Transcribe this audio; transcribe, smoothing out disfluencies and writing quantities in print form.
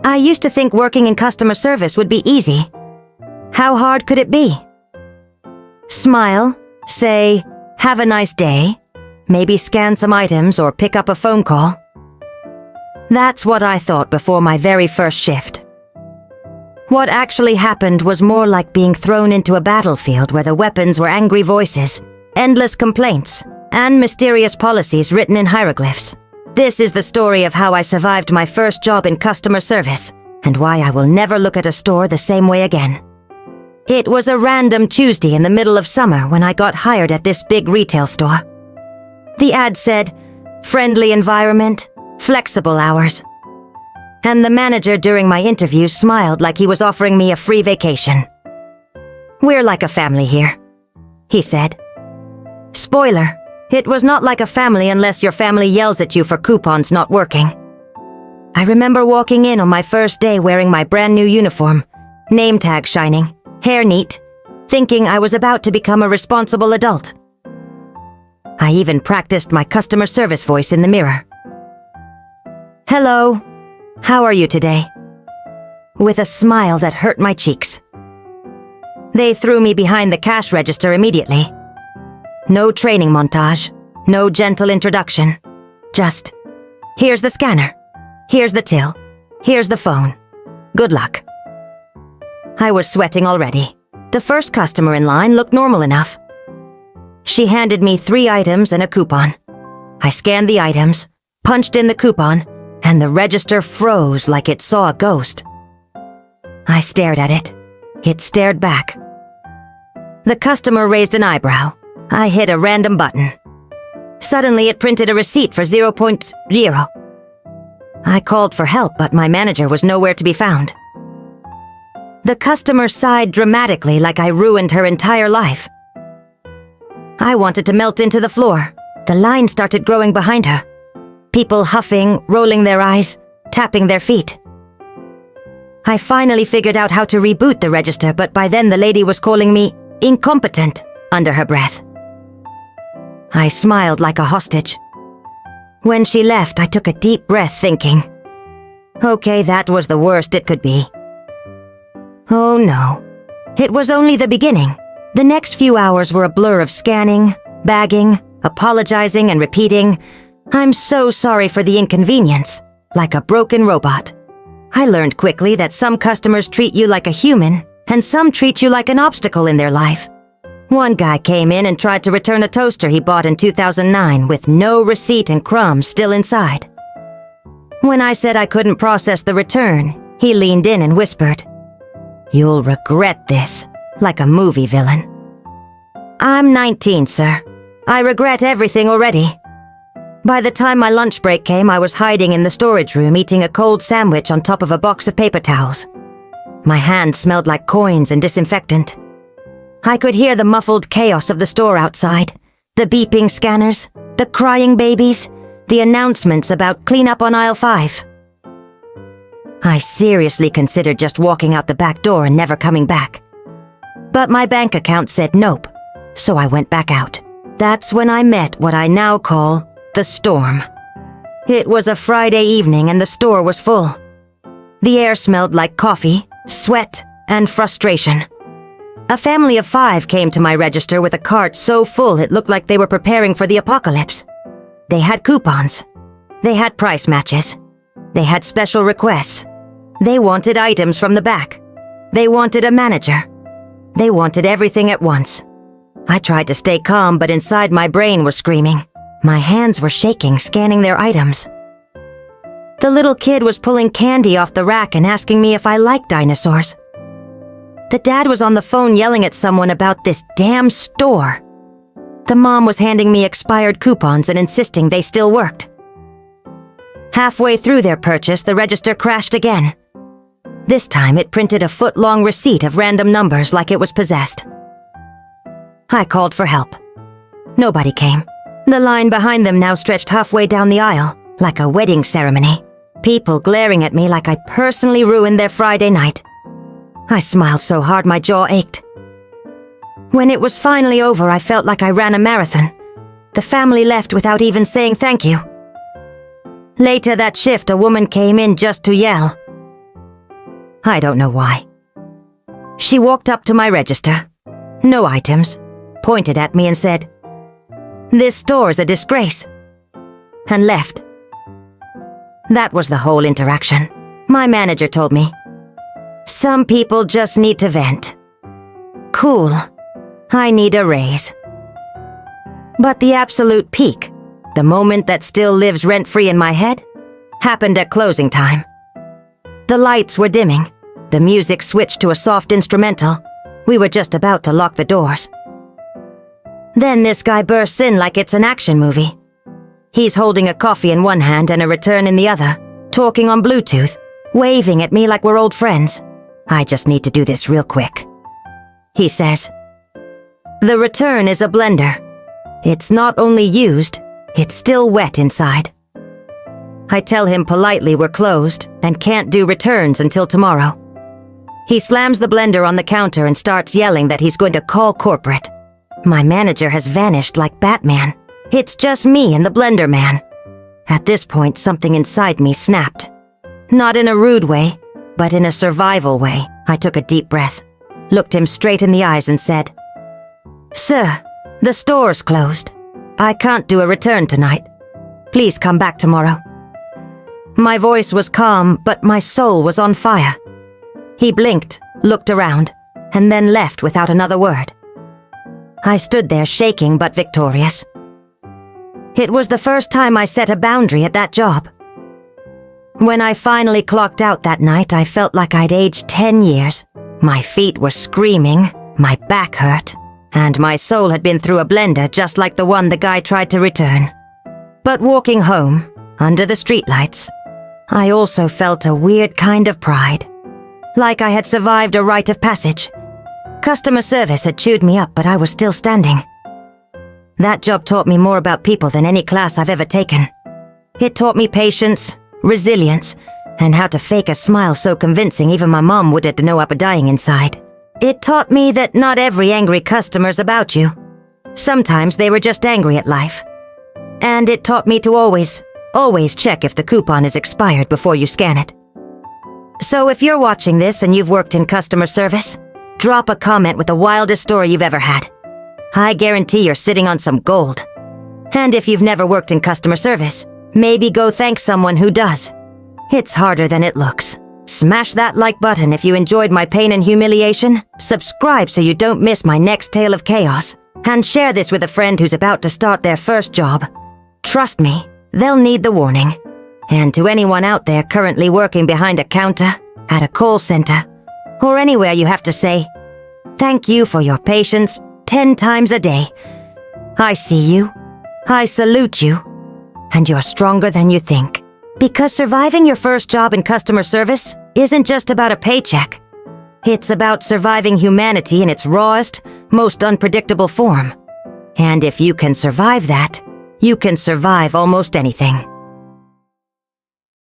I used to think working in customer service would be easy. How hard could it be? Smile, say, "Have a nice day," maybe scan some items or pick up a phone call. That's what I thought before my very first shift. What actually happened was more like being thrown into a battlefield where the weapons were angry voices, endless complaints, and mysterious policies written in hieroglyphs. This is the story of how I survived my first job in customer service, and why I will never look at a store the same way again. It was a random Tuesday in the middle of summer when I got hired at this big retail store. The ad said, "Friendly environment, flexible hours." And the manager during my interview smiled like he was offering me a free vacation. "We're like a family here," he said. Spoiler, it was not like a family unless your family yells at you for coupons not working. I remember walking in on my first day wearing my brand new uniform, name tag shining, hair neat, thinking I was about to become a responsible adult. I even practiced my customer service voice in the mirror. "Hello, how are you today?" With a smile that hurt my cheeks. They threw me behind the cash register immediately. No training montage, no gentle introduction. Just, "Here's the scanner, here's the till, here's the phone. Good luck." I was sweating already. The first customer in line looked normal enough. She handed me 3 items and a coupon. I scanned the items, punched in the coupon, and the register froze like it saw a ghost. I stared at it. It stared back. The customer raised an eyebrow. I hit a random button. Suddenly it printed a receipt for 0.0. I called for help, but my manager was nowhere to be found. The customer sighed dramatically like I ruined her entire life. I wanted to melt into the floor. The line started growing behind her. People huffing, rolling their eyes, tapping their feet. I finally figured out how to reboot the register, but by then the lady was calling me incompetent under her breath. I smiled like a hostage. When she left, I took a deep breath thinking, okay, that was the worst it could be. Oh no, it was only the beginning. The next few hours were a blur of scanning, bagging, apologizing and repeating, "I'm so sorry for the inconvenience," like a broken robot. I learned quickly that some customers treat you like a human, and some treat you like an obstacle in their life. One guy came in and tried to return a toaster he bought in 2009 with no receipt and crumbs still inside. When I said I couldn't process the return, he leaned in and whispered, "You'll regret this," like a movie villain. I'm 19, sir. I regret everything already. By the time my lunch break came, I was hiding in the storage room eating a cold sandwich on top of a box of paper towels. My hands smelled like coins and disinfectant. I could hear the muffled chaos of the store outside, the beeping scanners, the crying babies, the announcements about clean up on aisle 5. I seriously considered just walking out the back door and never coming back. But my bank account said nope, so I went back out. That's when I met what I now call the storm. It was a Friday evening and the store was full. The air smelled like coffee, sweat, and frustration. A family of 5 came to my register with a cart so full it looked like they were preparing for the apocalypse. They had coupons. They had price matches. They had special requests. They wanted items from the back. They wanted a manager. They wanted everything at once. I tried to stay calm, but inside my brain was screaming. My hands were shaking, scanning their items. The little kid was pulling candy off the rack and asking me if I liked dinosaurs. The dad was on the phone yelling at someone about this damn store. The mom was handing me expired coupons and insisting they still worked. Halfway through their purchase, the register crashed again. This time it printed a foot-long receipt of random numbers like it was possessed. I called for help. Nobody came. The line behind them now stretched halfway down the aisle, like a wedding ceremony. People glaring at me like I personally ruined their Friday night. I smiled so hard my jaw ached. When it was finally over, I felt like I ran a marathon. The family left without even saying thank you. Later that shift, a woman came in just to yell, I don't know why. She walked up to my register, no items, pointed at me and said, "This store's a disgrace," and left. That was the whole interaction. My manager told me, "Some people just need to vent." Cool. I need a raise. But the absolute peak, the moment that still lives rent-free in my head, happened at closing time. The lights were dimming. The music switched to a soft instrumental. We were just about to lock the doors. Then this guy bursts in like it's an action movie. He's holding a coffee in one hand and a return in the other, talking on Bluetooth, waving at me like we're old friends. "I just need to do this real quick," he says. The return is a blender. It's not only used, it's still wet inside. I tell him politely we're closed and can't do returns until tomorrow. He slams the blender on the counter and starts yelling that he's going to call corporate. My manager has vanished like Batman. It's just me and the blender man. At this point, something inside me snapped. Not in a rude way, but in a survival way. I took a deep breath, looked him straight in the eyes and said, "Sir, the store's closed. I can't do a return tonight. Please come back tomorrow." My voice was calm, but my soul was on fire. He blinked, looked around, and then left without another word. I stood there shaking but victorious. It was the first time I set a boundary at that job. When I finally clocked out that night, I felt like I'd aged 10 years. My feet were screaming, my back hurt, and my soul had been through a blender just like the one the guy tried to return. But walking home, under the streetlights, I also felt a weird kind of pride. Like I had survived a rite of passage. Customer service had chewed me up, but I was still standing. That job taught me more about people than any class I've ever taken. It taught me patience, resilience, and how to fake a smile so convincing even my mom wouldn't know I was dying inside. It taught me that not every angry customer's about you. Sometimes they were just angry at life. And it taught me to always check if the coupon is expired before you scan it. So if you're watching this and you've worked in customer service, drop a comment with the wildest story you've ever had. I guarantee you're sitting on some gold. And if you've never worked in customer service, maybe go thank someone who does. It's harder than it looks. Smash that like button if you enjoyed my pain and humiliation, subscribe so you don't miss my next tale of chaos, and share this with a friend who's about to start their first job. Trust me, they'll need the warning. And to anyone out there currently working behind a counter, at a call center, or anywhere you have to say, thank you for your patience 10 times a day. I see you, I salute you, and you're stronger than you think. Because surviving your first job in customer service isn't just about a paycheck. It's about surviving humanity in its rawest, most unpredictable form. And if you can survive that, you can survive almost anything.